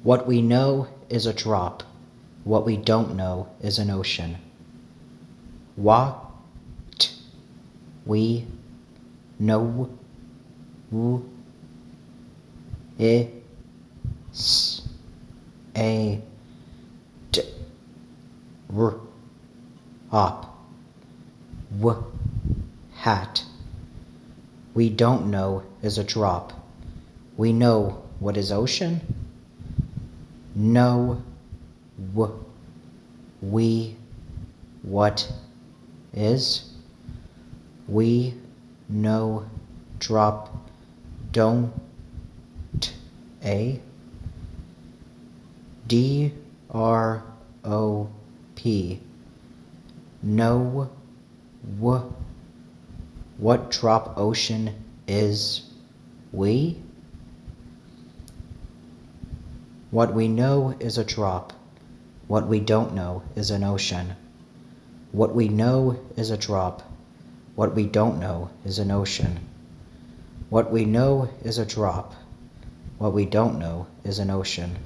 What we know is a drop. What we don't know is an ocean. What we know is a drop. Hat. We don't know is a drop. We know what is ocean? No. We what is? We know drop. Don't a D-R-O-P. No. What drop ocean is we? What we know is a drop. What we don't know is an ocean. What we know is a drop. What we don't know is an ocean. What we know is a drop. What we don't know is an ocean.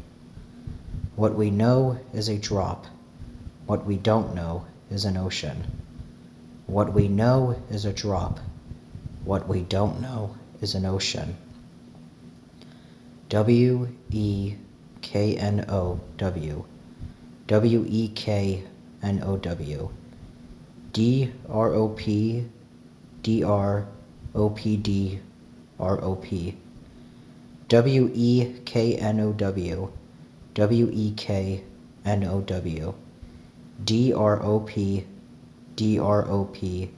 What we know is a drop. What we don't know is an ocean. What we know is a drop. What we don't know is an ocean. W-E-K-N-O-W. W-E-K-N-O-W. D-R-O-P. D-R-O-P-D. R-O-P. W-E-K-N-O-W. W-E-K-N-O-W. D-R-O-P. D-R-O-P.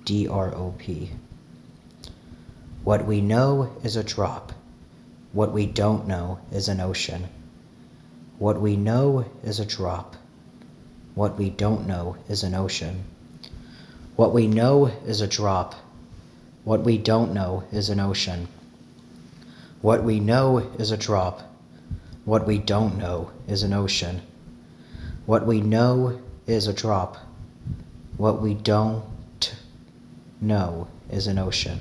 D-R-O-P. What we know is a drop. What we don't know is an ocean. What we know is a drop. What we don't know is an ocean. What we know is a drop. What we don't know is an ocean. What we know is a drop. What we don't know is an ocean. What we know is a drop. What we don't know is an ocean.